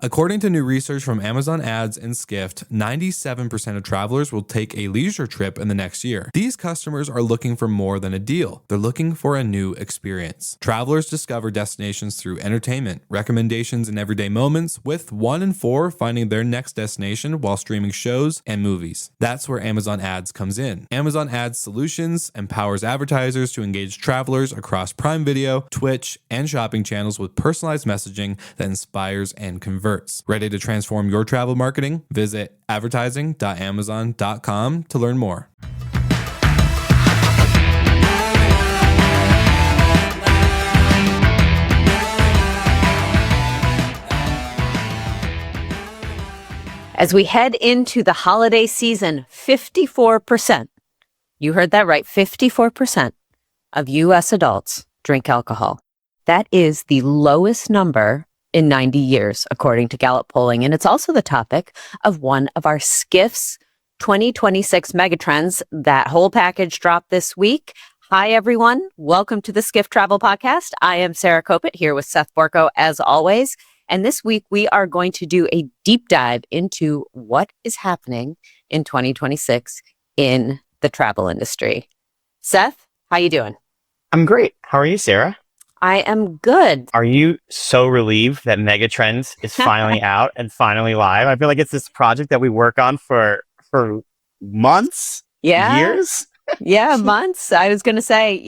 According to new research from Amazon Ads and Skift, 97% of travelers will take a leisure trip in the next year. These customers are looking for more than a deal. They're looking for a new experience. Travelers discover destinations through entertainment, recommendations, and everyday moments, with 1 in 4 finding their next destination while streaming shows and movies. That's where Amazon Ads comes in. Amazon Ads Solutions empowers advertisers to engage travelers across Prime Video, Twitch, and shopping channels with personalized messaging that inspires and converts. Ready to transform your travel marketing? Visit advertising.amazon.com to learn more. As we head into the holiday season, 54%, you heard that right, 54% of U.S. adults drink alcohol. That is the lowest number in 90 years, according to Gallup polling. And it's also the topic of one of our Skift's 2026 Megatrends. That whole package dropped this week. Hi, everyone. Welcome to the Skift Travel Podcast. I am Sarah Kopit here with Seth Borko, as always. And this week, we are going to do a deep dive into what is happening in 2026 in the travel industry. Seth, how you doing? I'm great. How are you, Sarah? I am good. Are you so relieved that Megatrends is finally out and finally live? I feel like it's this project that we work on for months, years. Yeah, months. I was going to say,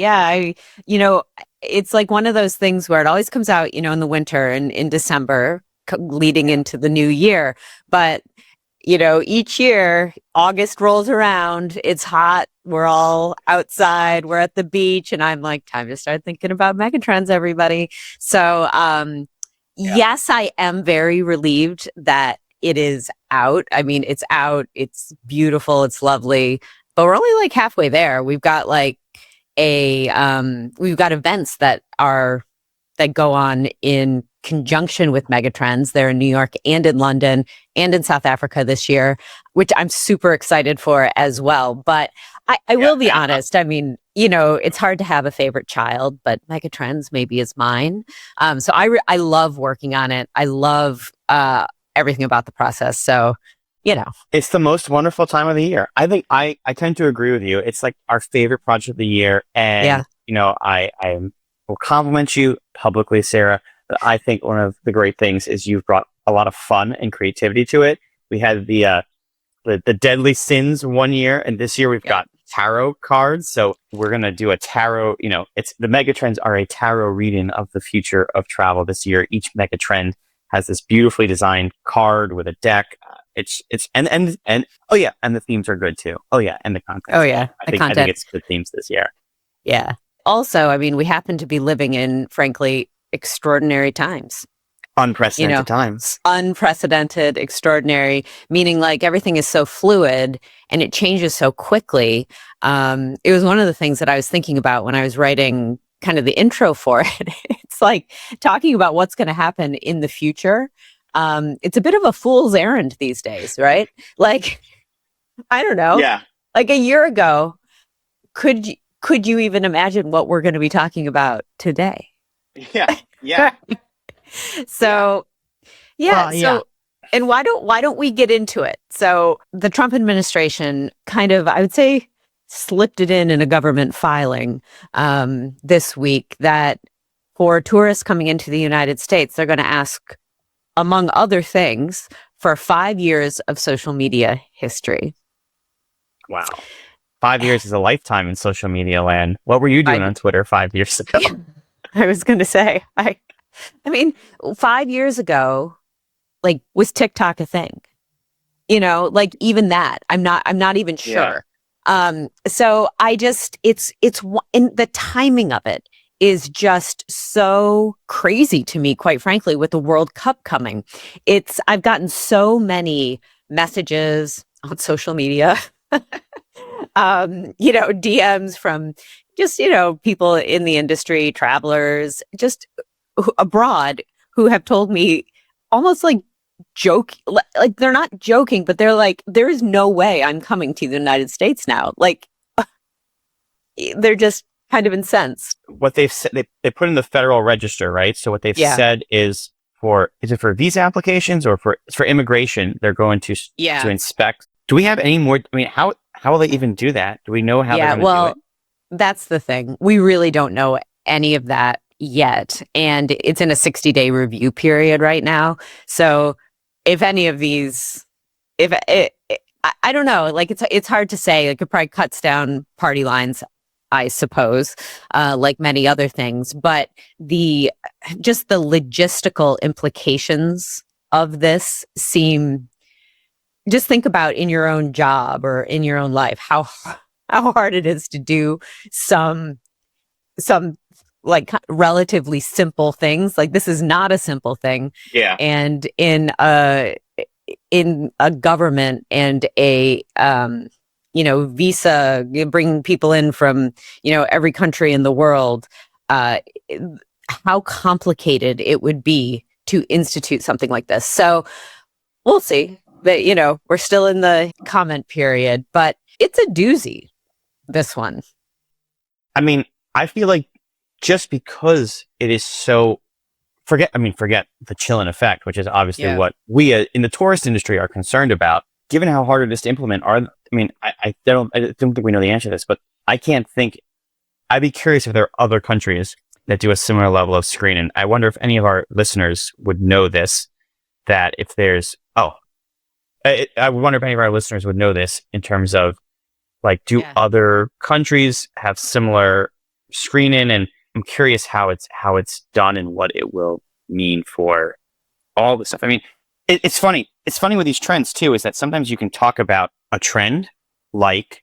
it's like one of those things where it always comes out, in the winter and in December leading into the new year. But, each year, August rolls around, it's hot, we're all outside, we're at the beach, and I'm like, time to start thinking about Megatrends, everybody. So, yes, I am very relieved that it is out. I mean, it's out, it's beautiful, it's lovely, but we're only like halfway there. We've got we've got events that go on in conjunction with Megatrends. They're in New York and in London and in South Africa this year, which I'm super excited for as well. But I will be honest. I mean, it's hard to have a favorite child, but Megatrends maybe is mine. So I love working on it. I love everything about the process. So, it's the most wonderful time of the year. I think I tend to agree with you. It's like our favorite project of the year. And, I will compliment you publicly, Sarah. But I think one of the great things is you've brought a lot of fun and creativity to it. We had the Deadly Sins one year, and this year we've got tarot cards. So we're going to do a tarot, it's the Megatrends are a tarot reading of the future of travel this year. Each Megatrend has this beautifully designed card with a deck. And the themes are good too. And the content. I think it's good themes this year. Yeah. Also, I mean, we happen to be living in, frankly, extraordinary times. Unprecedented times. Unprecedented, extraordinary, meaning like everything is so fluid and it changes so quickly. It was one of the things that I was thinking about when I was writing kind of the intro for it. It's like talking about what's going to happen in the future. It's a bit of a fool's errand these days, right? Like, I don't know. Yeah. Like a year ago, could you even imagine what we're going to be talking about today? Yeah. Yeah. And why don't we get into it? So the Trump administration kind of, I would say, slipped it in a government filing this week that for tourists coming into the United States, they're going to ask, among other things, for 5 years of social media history. Wow. 5 years is a lifetime in social media land. What were you doing on Twitter 5 years ago? I was going to say, I mean, 5 years ago, like, was TikTok a thing? Like even that, I'm not even sure. So it's in the timing of it is just so crazy to me, quite frankly, with the World Cup coming. I've gotten so many messages on social media, DMs from just, people in the industry, travelers, just abroad who have told me almost like like they're not joking, but they're like, there is no way I'm coming to the United States now. Like they're just kind of incensed. What they've said, they put in the Federal Register, right? So what they've said is is it for visa applications or it's for immigration? They're going to inspect. Do we have any more? I mean, how will they even do that? Do we know how they're going to do it? That's the thing. We really don't know any of that yet. And it's in a 60-day review period right now. So if any of these, I don't know, like it's hard to say. Like, it probably cuts down party lines, I suppose, like many other things. But just the logistical implications of this seem, just think about in your own job or in your own life, how hard it is to do some like relatively simple things. Like, this is not a simple thing. Yeah. And in a government and a visa, bringing people in from every country in the world, how complicated it would be to institute something like this. So we'll see. But we're still in the comment period, but it's a doozy, this one. I mean, I feel like just because it is so, forget the chilling effect, which is obviously what we in the tourist industry are concerned about. Given how hard it is to implement, I don't think we know the answer to this, but I can't think. I'd be curious if there are other countries that do a similar level of screening. I wonder if any of our listeners would know this. That if there's I wonder if any of our listeners would know this in terms of, like, do other countries have similar screening? And I'm curious how it's done and what it will mean for all this stuff. I mean, it's funny. It's funny with these trends too, is that sometimes you can talk about a trend like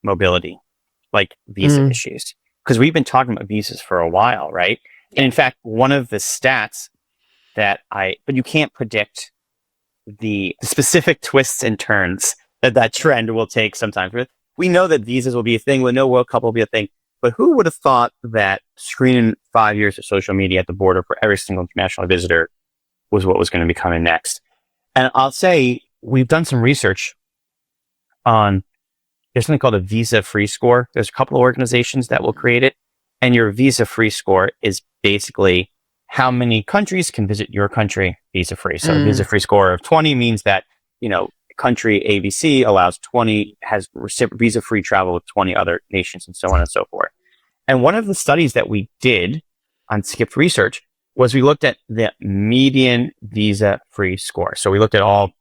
mobility, like visa issues, because we've been talking about visas for a while, right? And in fact, one of the stats but you can't predict the specific twists and turns that trend will take sometimes. We know that visas will be a thing. We know World Cup will be a thing. But who would have thought that screening 5 years of social media at the border for every single international visitor was what was going to be coming next? And I'll say, we've done some research on, there's something called a visa-free score. There's a couple of organizations that will create it. And your visa-free score is basically how many countries can visit your country visa-free. So a visa-free score of 20 means that, country ABC has visa-free travel with 20 other nations, and so on and so forth. And one of the studies that we did on Skift Research was we looked at the median visa-free score. So we looked at all,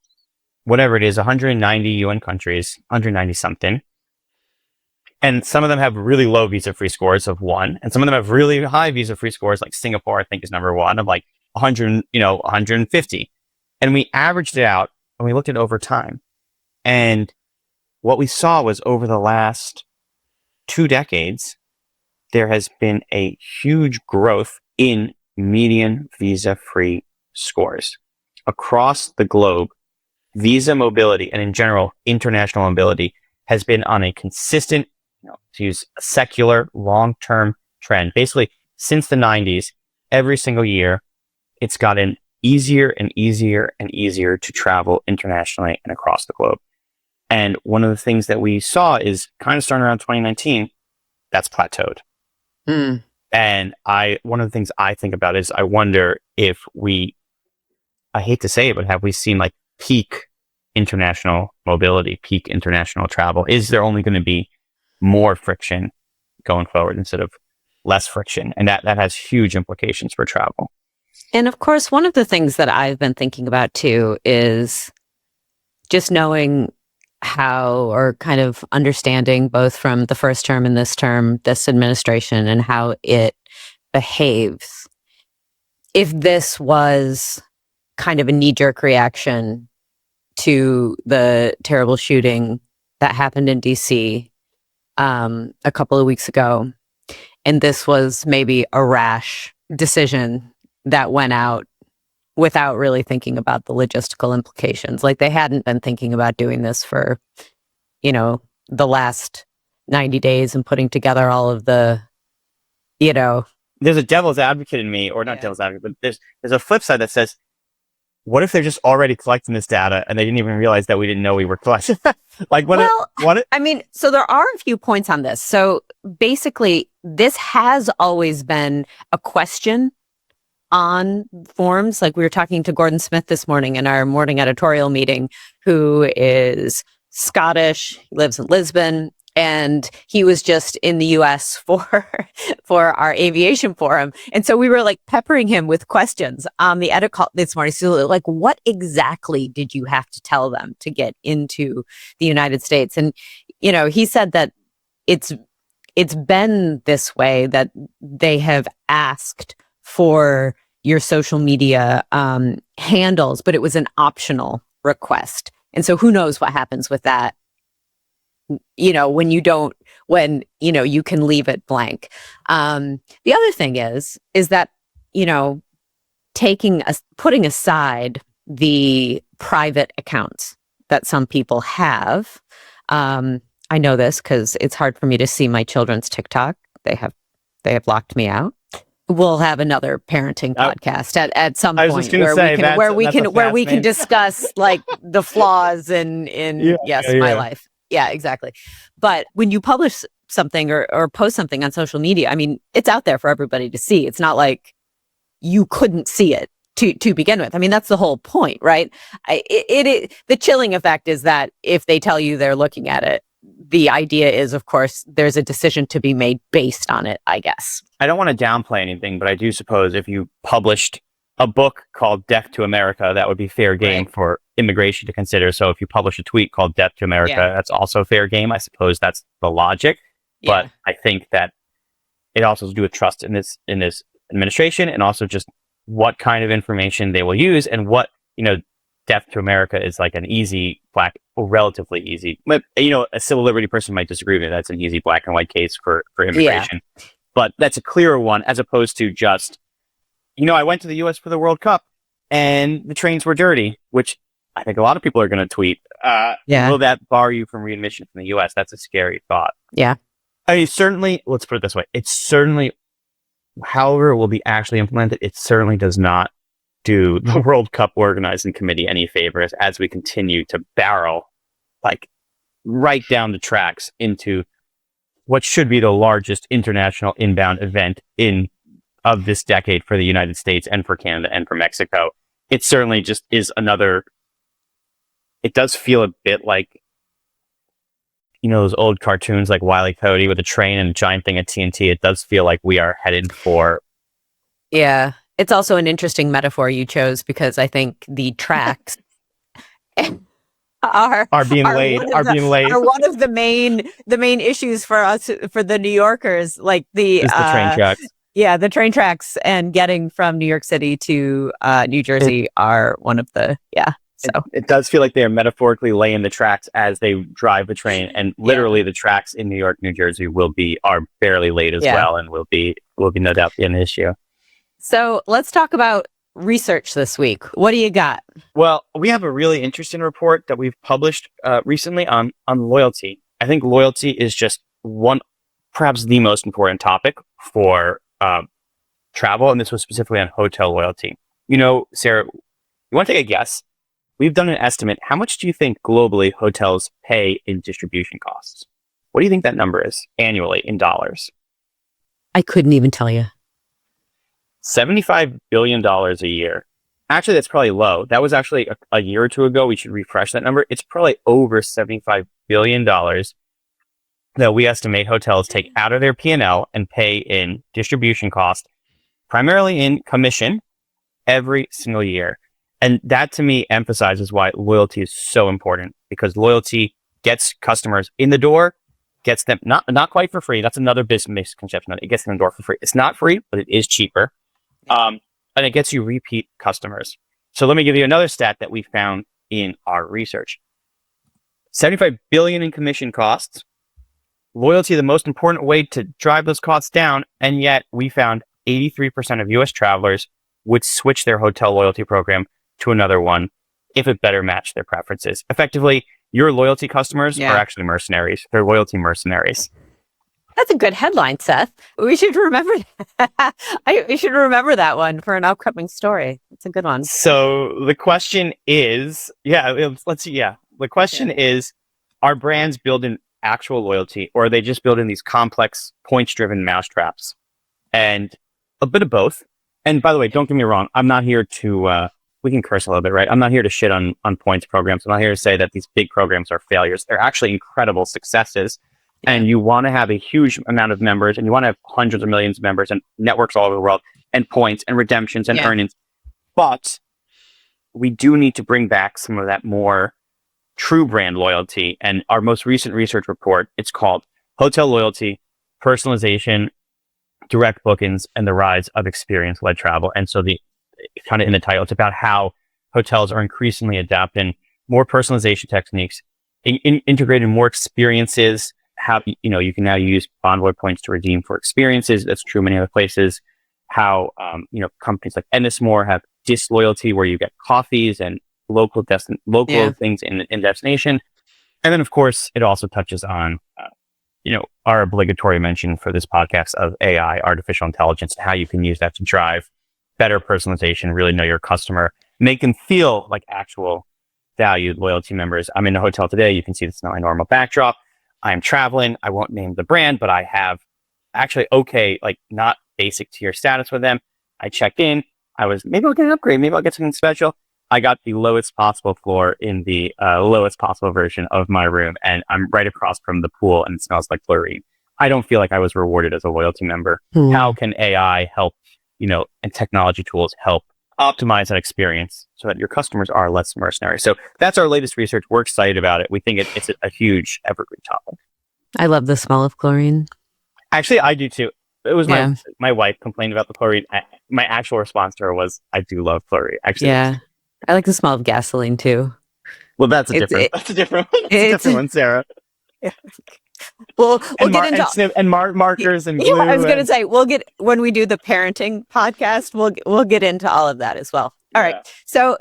whatever it is, 190 UN countries, 190 something. And some of them have really low visa-free scores of 1. And some of them have really high visa-free scores, like Singapore, I think, is number 1, of like 100, 150. And we averaged it out and we looked at over time. And what we saw was, over the last 2 decades, there has been a huge growth in median visa-free scores. Across the globe, visa mobility, and in general, international mobility, has been on a consistent, to use a secular, long-term trend. Basically, since the 90s, every single year, it's gotten easier and easier and easier to travel internationally and across the globe. And one of the things that we saw is, kind of starting around 2019, that's plateaued. And one of the things I think about is, I wonder if I hate to say it, but have we seen like peak international mobility, peak international travel? Is there only going to be more friction going forward instead of less friction? And that has huge implications for travel. And of course, one of the things that I've been thinking about too is just knowing how, or kind of understanding, both from the first term and this term, this administration, and how it behaves. If this was kind of a knee-jerk reaction to the terrible shooting that happened in DC a couple of weeks ago, and this was maybe a rash decision that went out without really thinking about the logistical implications. Like, they hadn't been thinking about doing this for, the last 90 days and putting together all of the, There's a devil's advocate in me, or not devil's advocate, but there's a flip side that says, what if they're just already collecting this data and they didn't even realize that we didn't know we were collecting? So there are a few points on this. So basically, this has always been a question on forums. Like we were talking to Gordon Smith this morning in our morning editorial meeting, who is Scottish, lives in Lisbon, and he was just in the US for our aviation forum. And so we were like peppering him with questions on the edit call this morning. So like, what exactly did you have to tell them to get into the United States? And, you know, he said that it's been this way, that they have asked for your social media handles, but it was an optional request. And so who knows what happens with that, you know, when you know, you can leave it blank. The other thing is that, you know, putting aside the private accounts that some people have, I know this because it's hard for me to see my children's TikTok. They have locked me out. We'll have another parenting podcast at some point where we can discuss like the flaws in my life. Yeah, exactly. But when you publish something or post something on social media, I mean, it's out there for everybody to see. It's not like you couldn't see it to begin with. I mean, that's the whole point, right? The chilling effect is that if they tell you they're looking at it, the idea is, of course, there's a decision to be made based on it, I guess. I don't want to downplay anything, but I do suppose if you published a book called Death to America, that would be fair game for immigration to consider. So if you publish a tweet called Death to America, that's also fair game. I suppose that's the logic. Yeah. But I think that it also has to do with trust in this administration, and also just what kind of information they will use, and what, you know, Death to America is like an easy relatively easy. But, you know, a civil liberty person might disagree with me. That's an easy black and white case for immigration. Yeah. But that's a clearer one, as opposed to just, you know, I went to the U.S. for the World Cup and the trains were dirty, which I think a lot of people are going to tweet. Will that bar you from readmission from the U.S.? That's a scary thought. Yeah. I mean, certainly, let's put it this way. It's certainly, however it will be actually implemented, it certainly does not do the World Cup organizing committee any favors as we continue to barrel like right down the tracks into what should be the largest international inbound event of this decade for the United States and for Canada and for Mexico. It certainly just is another. It does feel a bit like, you know, those old cartoons like Wile E. Coyote with a train and a giant thing of TNT. It does feel like we are headed for. Yeah. It's also an interesting metaphor you chose, because I think the tracks are being laid. Are one of the main issues for us, for the New Yorkers, like the train tracks. Yeah, the train tracks, and getting from New York City to New Jersey are one of the So it does feel like they are metaphorically laying the tracks as they drive the train, and literally the tracks in New York, New Jersey are barely laid as well, and will be no doubt be an issue. So let's talk about research this week. What do you got? Well, we have a really interesting report that we've published recently on loyalty. I think loyalty is just perhaps the most important topic for travel, and this was specifically on hotel loyalty. You know, Sarah, you want to take a guess? We've done an estimate. How much do you think globally hotels pay in distribution costs? What do you think that number is annually in dollars? I couldn't even tell you. $75 billion a year. Actually, that's probably low. That was actually a year or two ago. We should refresh that number. It's probably over $75 billion that we estimate hotels take out of their P&L and pay in distribution cost, primarily in commission, every single year. And that, to me, emphasizes why loyalty is so important, because loyalty gets customers in the door, gets them not quite for free. That's another business misconception. It gets them in the door for free. It's not free, but it is cheaper. And it gets you repeat customers. So let me give you another stat that we found in our research. 75 billion in commission costs. Loyalty, the most important way to drive those costs down. And yet we found 83% of US travelers would switch their hotel loyalty program to another one if it better matched their preferences. Effectively, your loyalty customers are actually mercenaries. They're loyalty mercenaries. That's a good headline, Seth. We should remember that. We should remember that one for an upcoming story. It's a good one. So the question is, let's see. Yeah. The question is, are brands building actual loyalty, or are they just building these complex points-driven mousetraps? And a bit of both. And by the way, don't get me wrong. I'm not here to, we can curse a little bit, right? I'm not here to shit on points programs. I'm not here to say that these big programs are failures. They're actually incredible successes. Yeah. And you want to have a huge amount of members, and you want to have hundreds of millions of members and networks all over the world and points and redemptions and earnings. But we do need to bring back some of that more true brand loyalty. And our most recent research report, it's called Hotel Loyalty, Personalization, Direct Bookings, and the Rise of Experience-Led Travel. And so the kind of in the title, it's about how hotels are increasingly adapting more personalization techniques, integrating more experiences. How, you can now use Bonvoy points to redeem for experiences. That's true in many other places. How, companies like Ennismore have disloyalty, where you get coffees and local things in destination. And then, of course, it also touches on, our obligatory mention for this podcast of AI, artificial intelligence, and how you can use that to drive better personalization, really know your customer, make them feel like actual valued loyalty members. I'm in a hotel today. You can see this is not my normal backdrop. I'm traveling. I won't name the brand, but I have actually not basic tier status with them. I checked in. Maybe I'll get an upgrade. Maybe I'll get something special. I got the lowest possible floor in the lowest possible version of my room, and I'm right across from the pool, and it smells like chlorine. I don't feel like I was rewarded as a loyalty member. How can AI help, and technology tools help optimize that experience so that your customers are less mercenary? So that's our latest research. We're excited about it. We think it's a huge evergreen topic. I love the smell of chlorine. Actually, I do too. It was my wife complained about the chlorine. My actual response to her was, I do love chlorine. Actually, I like the smell of gasoline too. Well, that's a different one, Sarah. Yeah. We'll get into markers and glue. I was going to say when we do the parenting podcast, we'll get into all of that as well. All right. So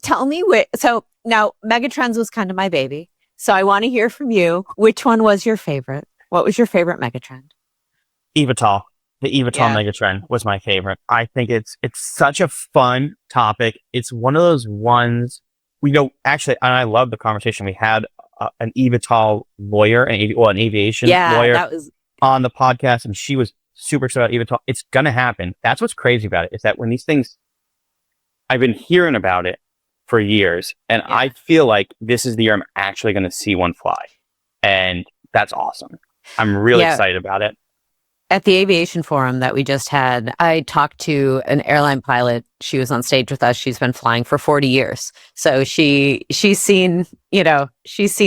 tell me so now Megatrends was kind of my baby. So I want to hear from you. Which one was your favorite? What was your favorite Megatrend? eVTOL. The eVTOL Megatrend was my favorite. I think it's such a fun topic. It's one of those ones actually, and I love the conversation we had. An eVTOL lawyer, an aviation lawyer on the podcast, and she was super excited about eVTOL. It's going to happen. That's what's crazy about it, is that when these things, I've been hearing about it for years, and I feel like this is the year I'm actually going to see one fly. And that's awesome. I'm really excited about it. At the aviation forum that we just had, I talked to an airline pilot. She was on stage with us. She's been flying for 40 years. So she's seen a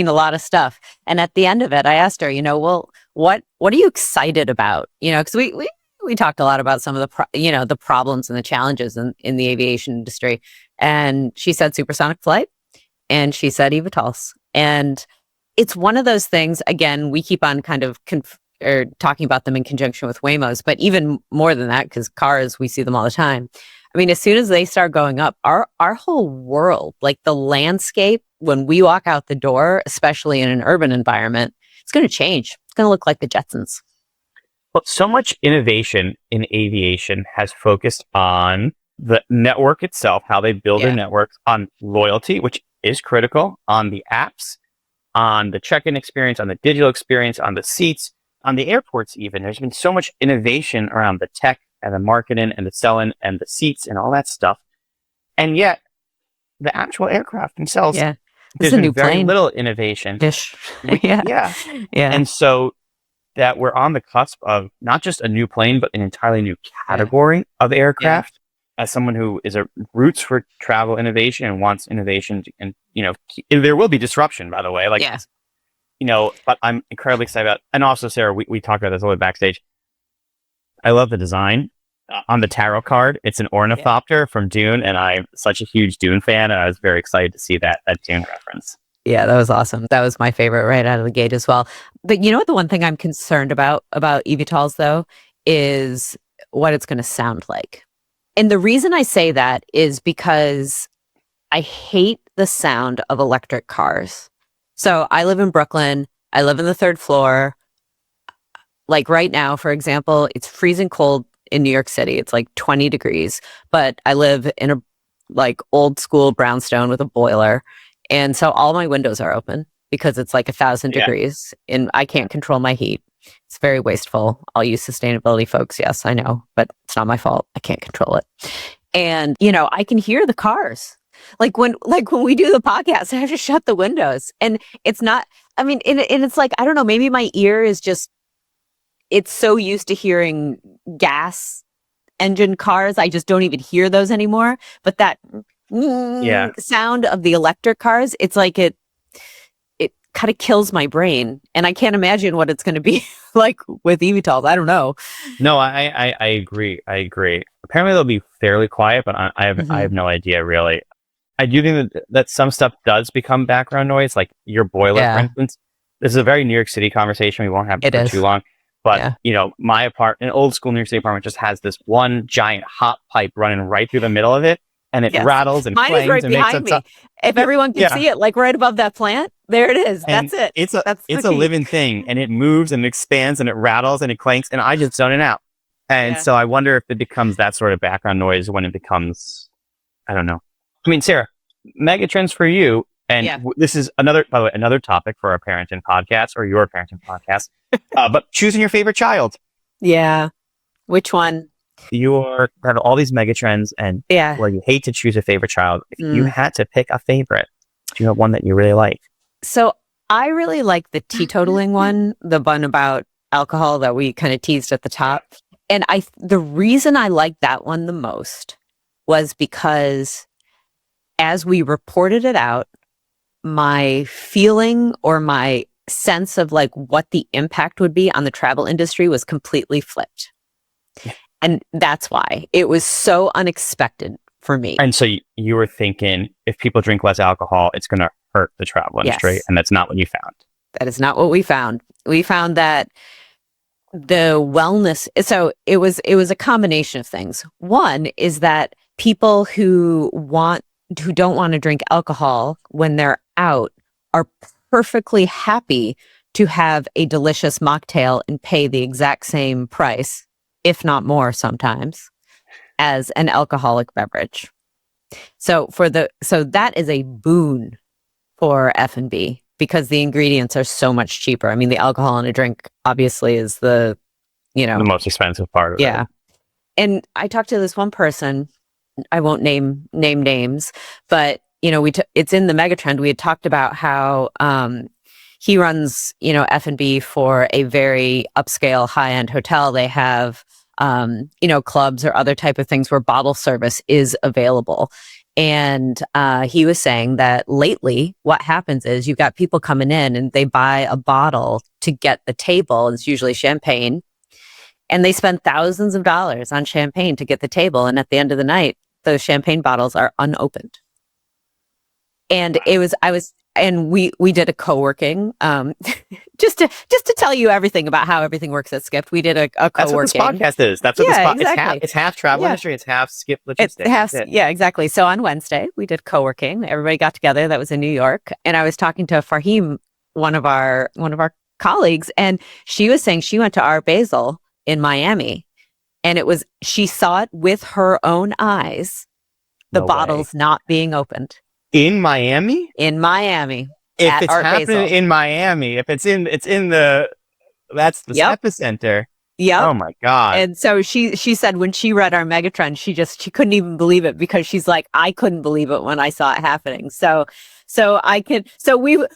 lot of stuff. And at the end of it, I asked her, well, what are you excited about? Because we talked a lot about some of the problems and the challenges in the aviation industry. And she said supersonic flight, and she said eVTOLs. And it's one of those things, again, we keep on kind of or talking about them in conjunction with Waymos, but even more than that, because cars, we see them all the time. I mean, as soon as they start going up, our whole world, like the landscape, when we walk out the door, especially in an urban environment, it's going to change. It's going to look like the Jetsons. Well, so much innovation in aviation has focused on the network itself, how they build their networks, on loyalty, which is critical, on the apps, on the check-in experience, on the digital experience, on the seats, on the airports even. There's been so much innovation around the tech and the marketing and the selling and the seats and all that stuff. And yet, the actual aircraft themselves, there's been very little innovation. And so that we're on the cusp of not just a new plane, but an entirely new category of aircraft. As someone who is a roots for travel innovation and wants innovation, and there will be disruption, by the way. But I'm incredibly excited about, and also, Sarah, we talked about this a little bit backstage. I love the design on the tarot card. It's an ornithopter from Dune, and I'm such a huge Dune fan, and I was very excited to see that Dune reference. Yeah, that was awesome. That was my favorite right out of the gate as well. But the one thing I'm concerned about eVTOLs, though, is what it's going to sound like. And the reason I say that is because I hate the sound of electric cars. So I live in Brooklyn. I live in the third floor. Like right now, for example, it's freezing cold in New York City. It's like 20 degrees, but I live in a old school brownstone with a boiler. And so all my windows are open because it's like 1,000 degrees and I can't control my heat. It's very wasteful. All you sustainability folks, yes, I know, but it's not my fault. I can't control it. And, I can hear the cars. Like when we do the podcast, I have to shut the windows. And it's not, and it's like, I don't know, maybe my ear is just, it's so used to hearing gas engine cars. I just don't even hear those anymore. But that sound of the electric cars, it's like it kind of kills my brain. And I can't imagine what it's going to be like with eVTOLs. I don't know. No, I agree. Apparently they'll be fairly quiet, but I have no idea really. I do think that some stuff does become background noise, like your boiler, for instance. This is a very New York City conversation. We won't have it for too long. But, my an old school New York City apartment just has this one giant hot pipe running right through the middle of it. And it rattles and mine clangs is right and behind makes me. If everyone can see it, like right above that plant, there it is. And that's it. It's a living thing, and it moves and it expands and it rattles and it clanks, and I just zone it out. And so I wonder if it becomes that sort of background noise when it becomes, I don't know. I mean, Sarah, Megatrends for you, and this is by the way, another topic for our parenting podcast or your parenting podcast, but choosing your favorite child. Yeah. Which one? You have all these megatrends, and where you hate to choose a favorite child. If you had to pick a favorite, do you have one that you really like? So I really like the teetotaling one, the one about alcohol that we kind of teased at the top. And the reason I like that one the most was because as we reported it out, my feeling or my sense of like what the impact would be on the travel industry was completely flipped. And that's why it was so unexpected for me. And so you were thinking, if people drink less alcohol, it's going to hurt the travel industry. And that's not what you found. That is not what we found. We found that the wellness, so it was a combination of things. One is that people who don't want to drink alcohol when they're out are perfectly happy to have a delicious mocktail and pay the exact same price, if not more sometimes, as an alcoholic beverage. So that is a boon for F&B because the ingredients are so much cheaper. I mean, the alcohol in a drink obviously is the most expensive part of it. Yeah. And I talked to this one person, I won't name names, but it's in the Megatrend. We had talked about how he runs, F&B for a very upscale high-end hotel. They have clubs or other type of things where bottle service is available. And he was saying that lately what happens is you've got people coming in and they buy a bottle to get the table. It's usually champagne. And they spend thousands of dollars on champagne to get the table. And at the end of the night, those champagne bottles are unopened. And we did a co-working, just to tell you everything about how everything works at Skift. We did a co-working. That's what this podcast is. That's what exactly. It's half travel industry. It's half Skift logistics. Exactly. So on Wednesday, we did co-working. Everybody got together. That was in New York. And I was talking to Farhim, one of our colleagues, and she was saying she went to Art Basel in Miami. And she saw it with her own eyes, the bottles not being opened. In Miami? In Miami. If it's happening in Miami, if that's the epicenter. Yep. Oh my God. And so she said when she read our Megatrend, she couldn't even believe it because she's like, I couldn't believe it when I saw it happening. So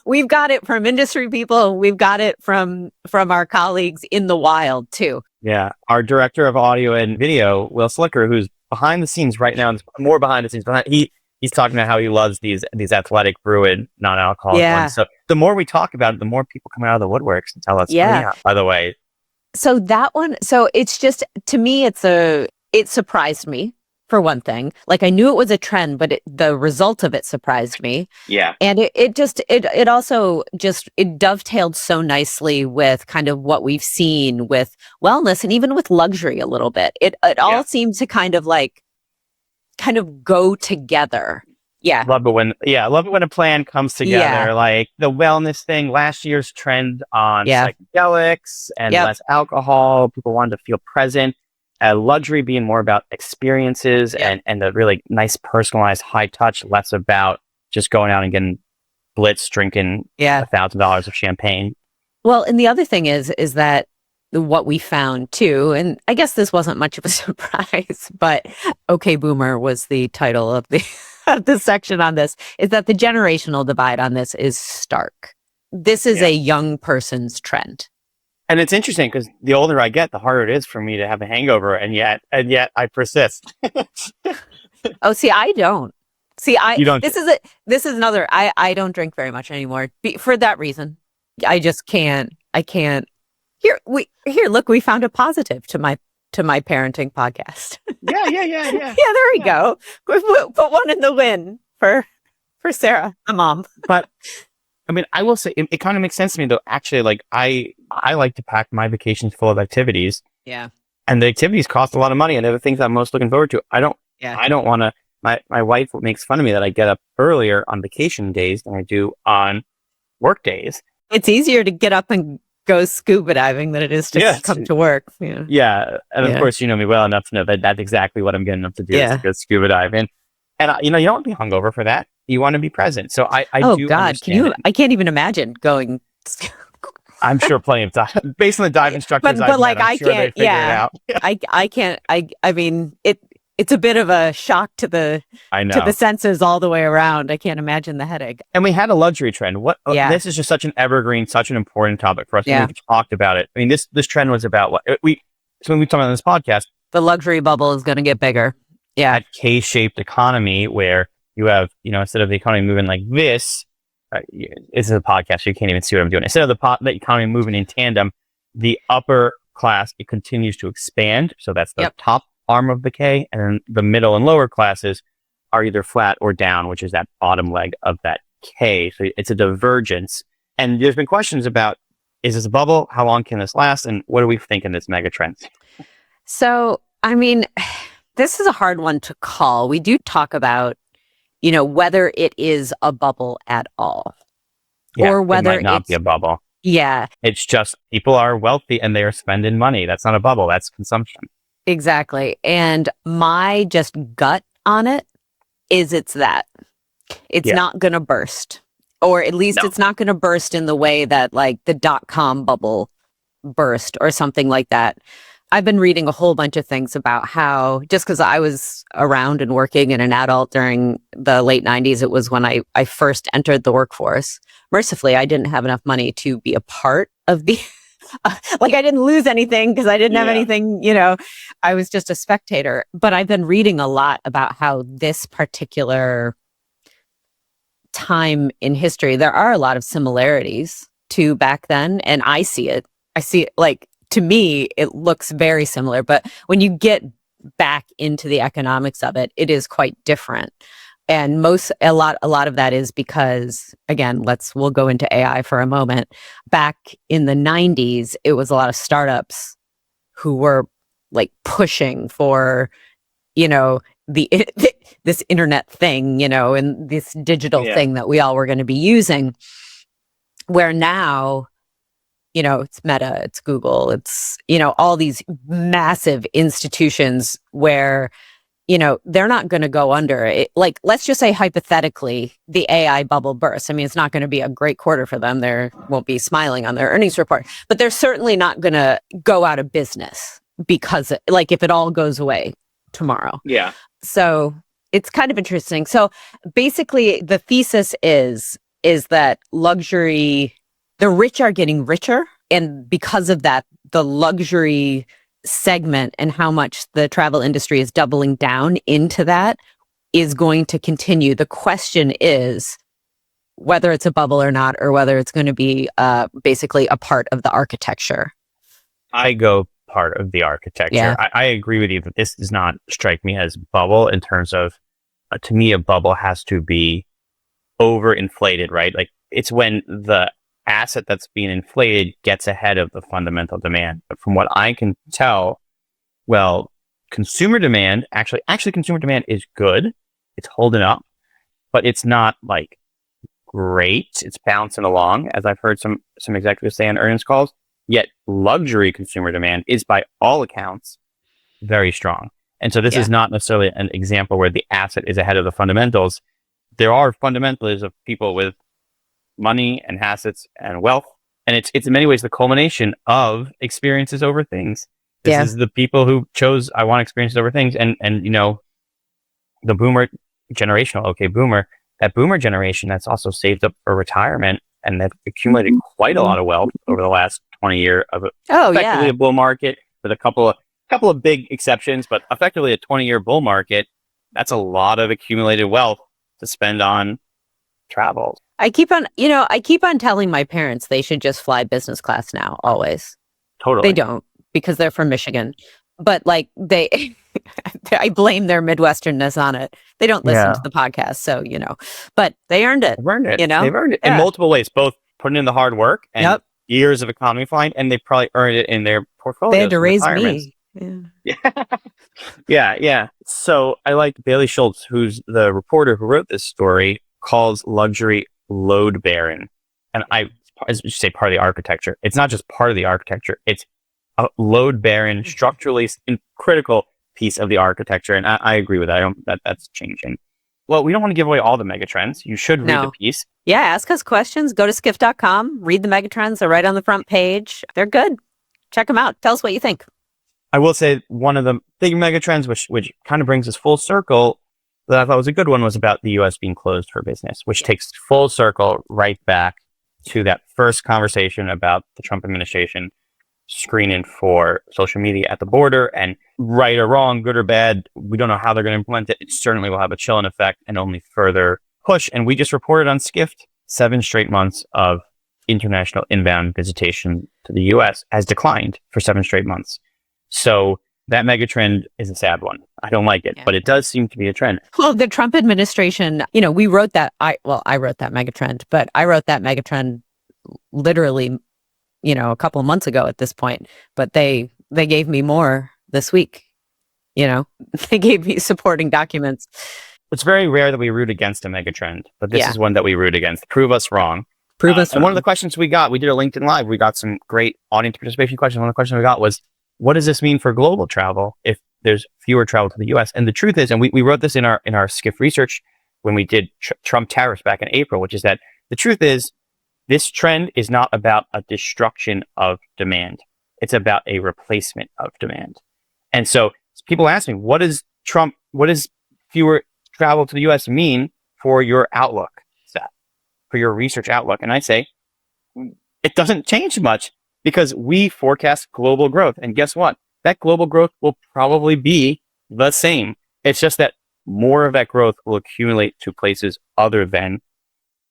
we've got it from industry people. We've got it from our colleagues in the wild too. Yeah. Our director of audio and video, Will Slicker, who's behind the scenes right now, more behind the scenes, he's talking about how he loves these athletic brewed non-alcoholic ones. So the more we talk about it, the more people come out of the woodworks and tell us, by the way. So that one, it's just, to me, it surprised me for one thing. Like I knew it was a trend, but the result of it surprised me. Yeah. And it also dovetailed so nicely with kind of what we've seen with wellness and even with luxury a little bit. It all seemed to kind of go together. Yeah. Love it when a plan comes together. Like the wellness thing, last year's trend on psychedelics and less alcohol. People wanted to feel present. Luxury being more about experiences and the really nice personalized high touch, less about just going out and getting blitz drinking $1,000 of champagne. Well, and the other thing is that what we found too, and I guess this wasn't much of a surprise, but "Okay, Boomer" was the title of the of the section on this, is that the generational divide on this is stark. This is a young person's trend. And it's interesting because the older I get, the harder it is for me to have a hangover, and yet I persist. Oh, see, I don't. See, You don't. this is another. I don't drink very much anymore for that reason. I just can't. I can't. Look, we found a positive to my parenting podcast. Yeah. Yeah, there we go. We put one in the win for Sarah, the mom. But I mean, I will say it kind of makes sense to me though. Actually, like I like to pack my vacations full of activities. Yeah. And the activities cost a lot of money, and they're the things I'm most looking forward to. I don't want to. My wife makes fun of me that I get up earlier on vacation days than I do on work days. It's easier to get up and go scuba diving than it is to come to work. Yeah. And of course, you know me well enough to know that that's exactly what I'm getting up to do is to go scuba diving. And you don't want to be hungover for that. You want to be present. So I oh do God, understand I can't even imagine going. I'm sure plenty of time based on the dive instructors. But like, I can't. I can't. I mean, it's a bit of a shock to the senses all the way around. I can't imagine the headache. And we had a luxury trend. This is just such an evergreen, such an important topic for us. We've talked about it. I mean, this trend was about what when we talked about on this podcast. The luxury bubble is going to get bigger. Yeah. That K-shaped economy where you have, instead of the economy moving like this, this is a podcast, so you can't even see what I'm doing. Instead of the economy moving in tandem, the upper class, it continues to expand. So that's the top arm of the K, and then the middle and lower classes are either flat or down, which is that bottom leg of that K. So it's a divergence. And there's been questions about, is this a bubble? How long can this last? And what do we think in this megatrends? So, I mean, this is a hard one to call. We do talk about, whether it is a bubble at all, or whether it might not be a bubble. Yeah. It's just people are wealthy and they are spending money. That's not a bubble. That's consumption. Exactly. And my just gut on it is it's not going to burst, or at least it's not going to burst in the way that like the .com bubble burst or something like that. I've been reading a whole bunch of things about how, just because I was around and working and an adult during the late 90s, it was when I first entered the workforce. Mercifully, I didn't have enough money to be a part of the, like I didn't lose anything because I didn't have anything, I was just a spectator. But I've been reading a lot about how this particular time in history, there are a lot of similarities to back then. And I see it like, to me, it looks very similar, but when you get back into the economics of it, it is quite different. And a lot of that is because, again, we'll go into AI for a moment. Back in the 90s, it was a lot of startups who were like pushing for, this internet thing, and this digital thing that we all were going to be using, where now, it's Meta, it's Google, it's, all these massive institutions where, they're not going to go under it. Like, let's just say hypothetically, the AI bubble bursts. I mean, it's not going to be a great quarter for them. They won't be smiling on their earnings report, but they're certainly not going to go out of business because if it all goes away tomorrow. Yeah. So it's kind of interesting. So basically the thesis is that the rich are getting richer. And because of that, the luxury segment and how much the travel industry is doubling down into that is going to continue. The question is whether it's a bubble or not, or whether it's going to be basically a part of the architecture. I go part of the architecture. Yeah. I agree with you that this does not strike me as bubble in terms of, to me, a bubble has to be overinflated, right? Like it's when the asset that's being inflated gets ahead of the fundamental demand. But from what I can tell, consumer demand actually consumer demand is good. It's holding up, but it's not like great. It's bouncing along, as I've heard some executives say on earnings calls. Yet luxury consumer demand is by all accounts very strong. And so this is not necessarily an example where the asset is ahead of the fundamentals. There are fundamentals of people with money and assets and wealth, And it's in many ways the culmination of experiences over things. This Yeah. is the people who chose, I want experiences over things. And the boomer generation, okay, boomer, that boomer generation that's also saved up for retirement and they've accumulated quite a lot of wealth over the last 20 years of effectively a bull market with a couple of big exceptions, but effectively a 20-year bull market. That's a lot of accumulated wealth to spend on travel. I keep on telling my parents they should just fly business class now, always. Totally. They don't, because they're from Michigan. But like I blame their Midwesternness on it. They don't listen to the podcast, so but they earned it. They've earned it. They've earned it in multiple ways, both putting in the hard work and years of economy flying, and they probably earned it in their portfolios. They had to raise me. Yeah. So I like Bailey Schultz, who's the reporter who wrote this story, calls luxury load barren. And as you say, part of the architecture. It's not just part of the architecture. It's a load barren, structurally critical piece of the architecture. And I agree with that. That's changing. Well, we don't want to give away all the megatrends. You should read the piece. Yeah, ask us questions. Go to skift.com, read the megatrends. They're right on the front page. They're good. Check them out. Tell us what you think. I will say one of the big megatrends, which kind of brings us full circle, that I thought was a good one, was about the U.S. being closed for business, which takes full circle right back to that first conversation about the Trump administration screening for social media at the border. And right or wrong, good or bad, we don't know how they're going to implement it. It certainly will have a chilling effect and only further push. And we just reported on Skift, 7 straight months of international inbound visitation to the U.S. has declined for 7 straight months. So that megatrend is a sad one. I don't like it, but it does seem to be a trend. Well, the Trump administration, we wrote that. I wrote that megatrend, but I wrote that megatrend literally, a couple of months ago at this point. But they gave me more this week. They gave me supporting documents. It's very rare that we root against a megatrend, but this is one that we root against. Prove us wrong. Prove us wrong. And one of the questions we did a LinkedIn Live. We got some great audience participation questions. One of the questions we got was, what does this mean for global travel if there's fewer travel to the U.S.? And the truth is, and we wrote this in our Skift research when we did Trump tariffs back in April, which is that the truth is, this trend is not about a destruction of demand. It's about a replacement of demand. And so people ask me, what does fewer travel to the U.S. mean for your outlook set, for your research outlook? And I say, it doesn't change much, because we forecast global growth. And guess what? That global growth will probably be the same. It's just that more of that growth will accumulate to places other than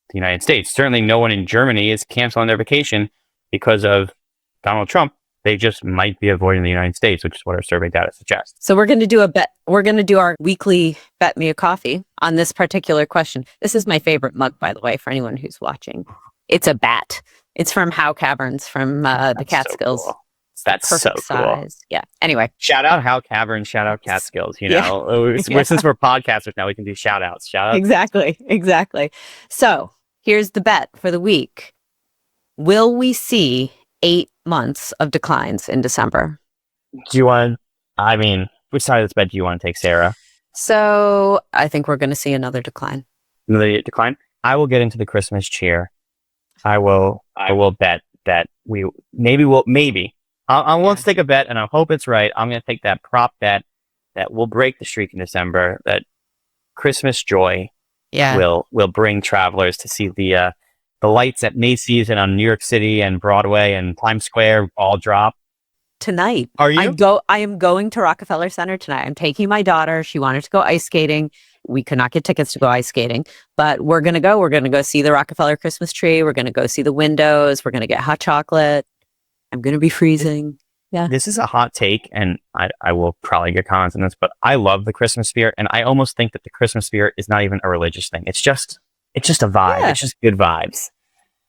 the United States. Certainly no one in Germany is canceling their vacation because of Donald Trump. They just might be avoiding the United States, which is what our survey data suggests. So we're going to do a bet. We're going to do our weekly Bet Me a Coffee on this particular question. This is my favorite mug, by the way, for anyone who's watching. It's a bat. It's from Howe Caverns from the Catskills. So cool. That's perfect so cool. Size. Yeah. Anyway. Shout out Howe Caverns. Shout out Catskills. Since we're podcasters now, we can do shout outs. Exactly. So here's the bet for the week. Will we see 8 months of declines in December? Which side of this bet do you want to take, Sarah? So I think we're going to see another decline. Another decline? I will get into the Christmas cheer. I will bet that let's take a bet, and I hope it's right. I'm going to take that prop bet that will break the streak in December, that Christmas joy will bring travelers to see the lights at Macy's and on New York City and Broadway and Times Square all drop. Tonight. Are you? I am going to Rockefeller Center tonight. I'm taking my daughter. She wanted to go ice skating. We could not get tickets to go ice skating, but we're going to go. We're going to go see the Rockefeller Christmas tree. We're going to go see the windows. We're going to get hot chocolate. I'm going to be freezing. Yeah. This is a hot take, and I will probably get comments on this, but I love the Christmas spirit, and I almost think that the Christmas spirit is not even a religious thing. It's just a vibe. Yeah. It's just good vibes.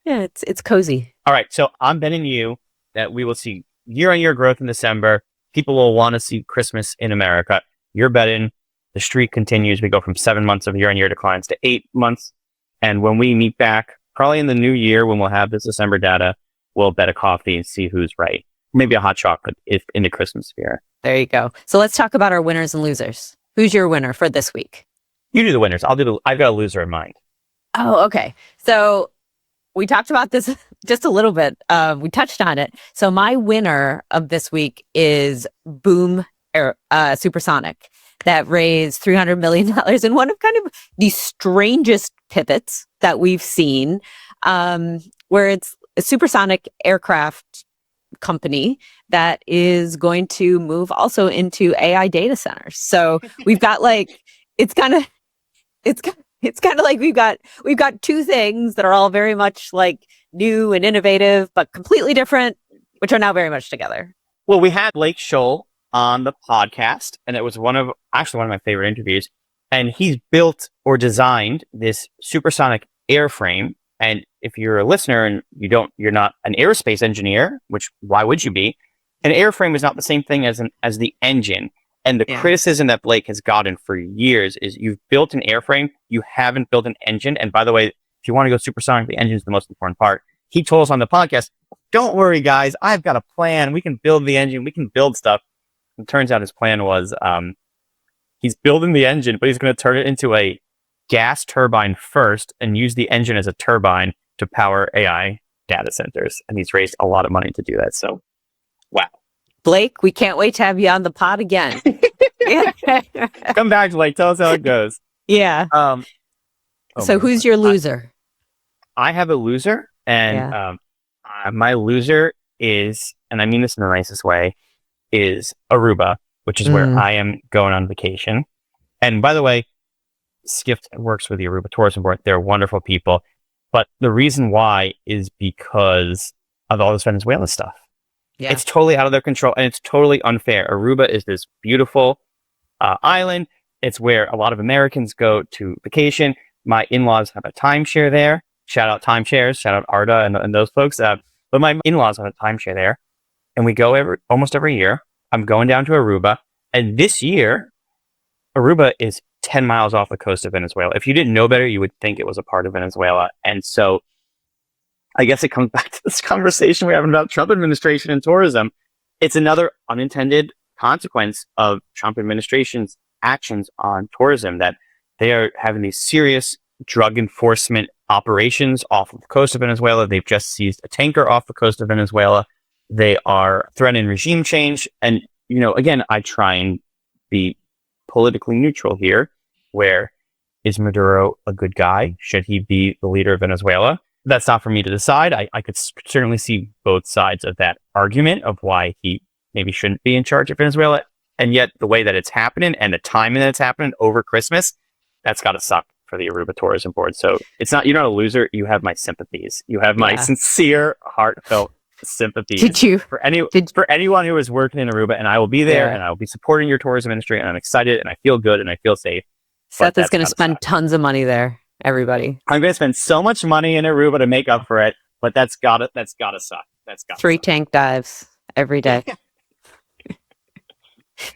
Yeah, it's cozy. All right, so I'm betting you that we will see year-on-year growth in December. People will want to see Christmas in America. You're betting the streak continues. We go from 7 months of year-on-year declines to 8 months. And when we meet back, probably in the new year, when we'll have this December data, we'll bet a coffee and see who's right. Maybe a hot chocolate if in the Christmas spirit. There you go. So let's talk about our winners and losers. Who's your winner for this week? You do the winners. I've got a loser in mind. Oh, okay. So we talked about this just a little bit. We touched on it. So my winner of this week is Boom Supersonic, that raised $300 million in one of kind of the strangest pivots that we've seen, where it's a supersonic aircraft company that is going to move also into AI data centers. So we've got like, it's kind of like we've got two things that are all very much like new and innovative, but completely different, which are now very much together. Well, we had Blake Scholl on the podcast, and it was one of my favorite interviews. And he's built or designed this supersonic airframe. And if you're a listener and you're not an aerospace engineer, which why would you be? An airframe is not the same thing as the engine. And the criticism that Blake has gotten for years is you've built an airframe, you haven't built an engine. And by the way, if you want to go supersonic, the engine is the most important part. He told us on the podcast, don't worry, guys, I've got a plan. We can build the engine. We can build stuff. And it turns out his plan was he's building the engine, but he's going to turn it into a gas turbine first and use the engine as a turbine to power AI data centers. And he's raised a lot of money to do that. So, wow. Blake, we can't wait to have you on the pod again. Come back, Blake. Tell us how it goes. Yeah. So who's your loser? I have a loser, and my loser is, and I mean this in the nicest way, is Aruba, which is where I am going on vacation. And by the way, Skift works with the Aruba Tourism Board. They're wonderful people. But the reason why is because of all this Venezuela stuff. Yeah. It's totally out of their control, and it's totally unfair. Aruba is this beautiful island. It's where a lot of Americans go to vacation. My in-laws have a timeshare there. Shout out timeshares. Shout out Arda and those folks. But my in-laws have a timeshare there, and we go almost every year. I'm going down to Aruba, and this year, Aruba is 10 miles off the coast of Venezuela. If you didn't know better, you would think it was a part of Venezuela. And so I guess it comes back to this conversation we're having about Trump administration and tourism. It's another unintended consequence of Trump administration's actions on tourism, that they are having these serious drug enforcement operations off of the coast of Venezuela. They've just seized a tanker off the coast of Venezuela. They are threatening regime change. And, again, I try and be politically neutral here, where is Maduro a good guy? Should he be the leader of Venezuela? That's not for me to decide. I could certainly see both sides of that argument of why he maybe shouldn't be in charge of Venezuela. And yet the way that it's happening and the timing that it's happening over Christmas, that's got to suck for the Aruba Tourism Board. So you're not a loser. You have my sympathies. You have my sincere, heartfelt sympathies. For anyone who is working in Aruba, and I will be there and I will be supporting your tourism industry, and I'm excited and I feel good and I feel safe. Seth is going to spend tons of money there. Everybody, I'm going to spend so much money in Aruba to make up for it, but that's gotta suck. That's got 3 tank dives every day.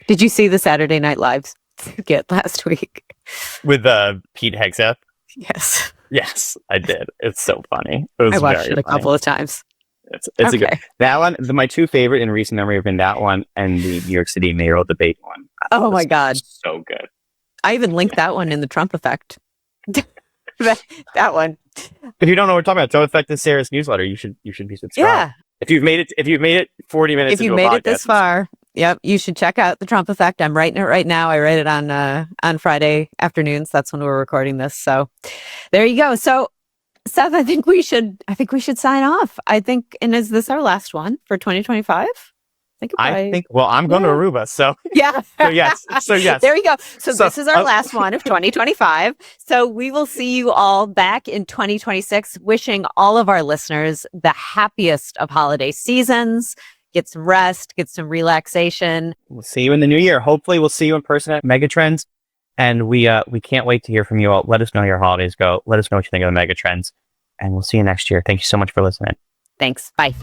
Did you see the Saturday Night Lives skit last week with Pete Hegseth? Yes, I did. It's so funny. I watched it a couple of times. It's a good, that one. My 2 favorite in recent memory have been that one and the New York City mayoral debate one. Oh my God, so good. I even linked that one in the Trump Effect. that one. If you don't know what we're talking about, Trump Effect is Sarah's newsletter. You should be subscribed. Yeah. If you've made it 40 minutes, if you've made it this far, yep, you should check out the Trump Effect. I'm writing it right now. I write it on Friday afternoons. That's when we're recording this. So there you go. So Seth, I think we should sign off. And is this our last one for 2025? Well, I'm going to Aruba, so yeah. So yes. There you go. So this is our last one of 2025. So we will see you all back in 2026, wishing all of our listeners the happiest of holiday seasons. Get some rest, get some relaxation. We'll see you in the new year. Hopefully we'll see you in person at Megatrends. And we can't wait to hear from you all. Let us know how your holidays go. Let us know what you think of the Megatrends. And we'll see you next year. Thank you so much for listening. Thanks. Bye.